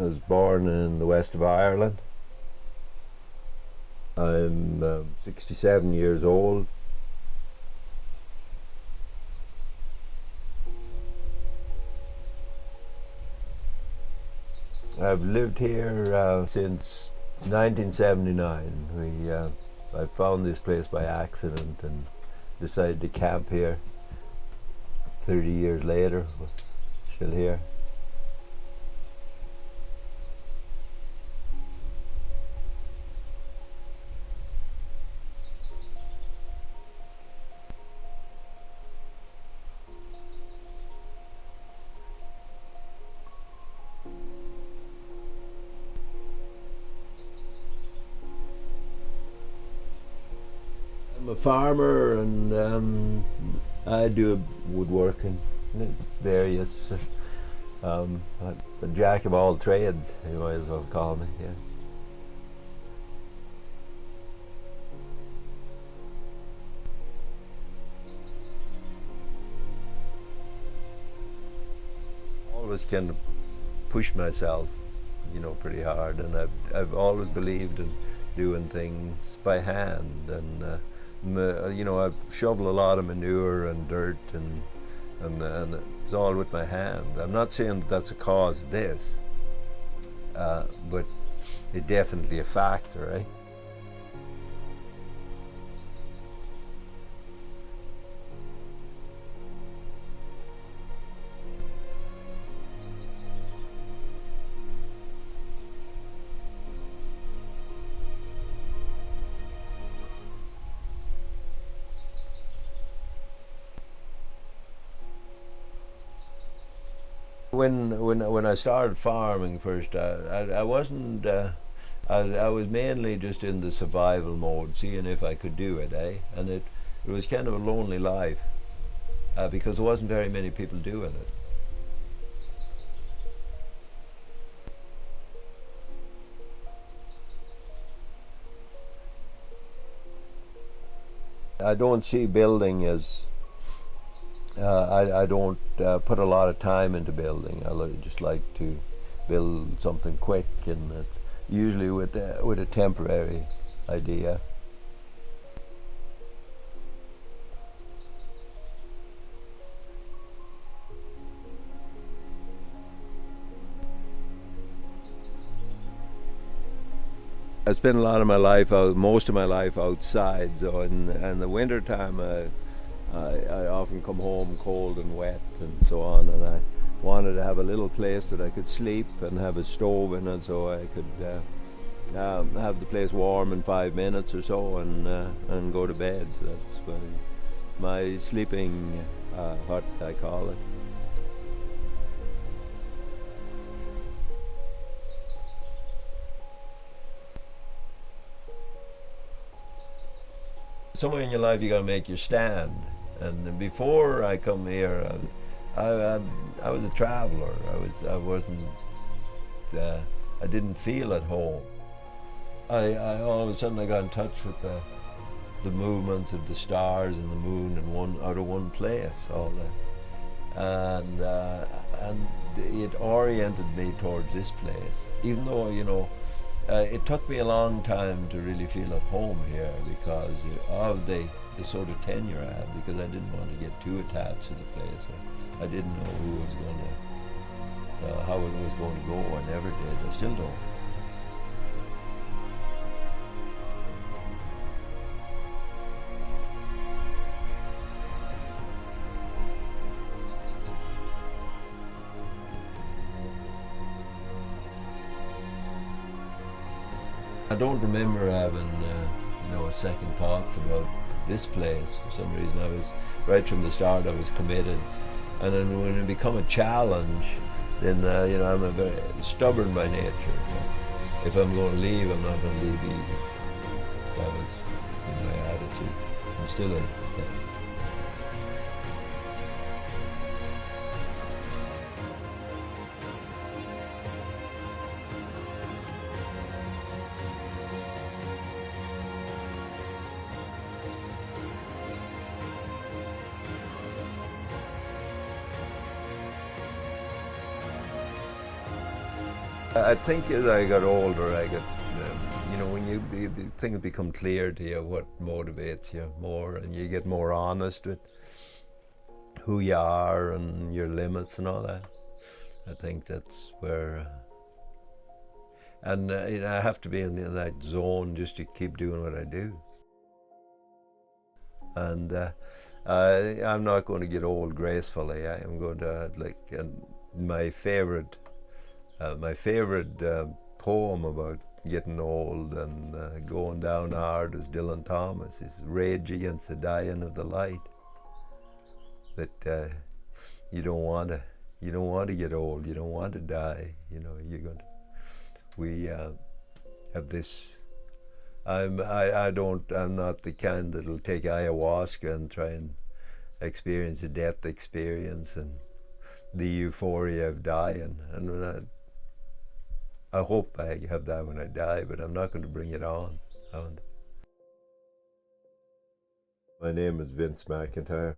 I was born in the west of Ireland. I'm 67 years old. I've lived here since 1979. I found this place by accident and decided to camp here. 30 years later, we're still here. I'm a farmer and I do woodworking, various. I'm a jack of all trades, you might as well call me. Yeah. Always kind of pushed myself, pretty hard, and I've always believed in doing things by hand, and I've shoveled a lot of manure and dirt, and it's all with my hands. I'm not saying that that's a cause of this, but it's definitely a factor, right? When I started farming first, I wasn't. I was mainly just in the survival mode, seeing if I could do it, eh? And it was kind of a lonely life because there wasn't very many people doing it. I don't see building as I don't put a lot of time into building. Just like to build something quick, and usually with a temporary idea. I spent a lot of my life out, most of my life outside. So in the winter time, I often come home cold and wet and so on, and I wanted to have a little place that I could sleep and have a stove in it, so I could have the place warm in 5 minutes or so, and go to bed. So that's my sleeping hut, I call it. Somewhere in your life, you got to make your stand. And before I come here, I was a traveler. I wasn't. I didn't feel at home. I all of a sudden I got in touch with the movements of the stars and the moon in one out of one place. All that, and it oriented me towards this place. Even though it took me a long time to really feel at home here because of the sort of tenure I had, because I didn't want to get too attached to the place. I didn't know who was going to, how it was going to go. I never did. I still don't. I don't remember having, second thoughts about this place. For some reason, I was right from the start. I was committed, and then when it become a challenge, then I'm a very stubborn by nature. So if I'm going to leave, I'm not going to leave easy. That was my attitude, and still is. I think as I got older, I got, you know, when things become clear to you, what motivates you more, and you get more honest with who you are and your limits and all that. I think that's where, and you know, I have to be in that zone just to keep doing what I do. And I'm not going to get old gracefully. I am going to and my favorite poem about getting old and going down hard, as Dylan Thomas, is rage against the dying of the light. That you don't want to get old. You don't want to die. You know, we have this. I'm not the kind that'll take ayahuasca and try and experience a death experience and the euphoria of dying. And I hope I have that when I die, but I'm not going to bring it on. My name is Vince McIntyre.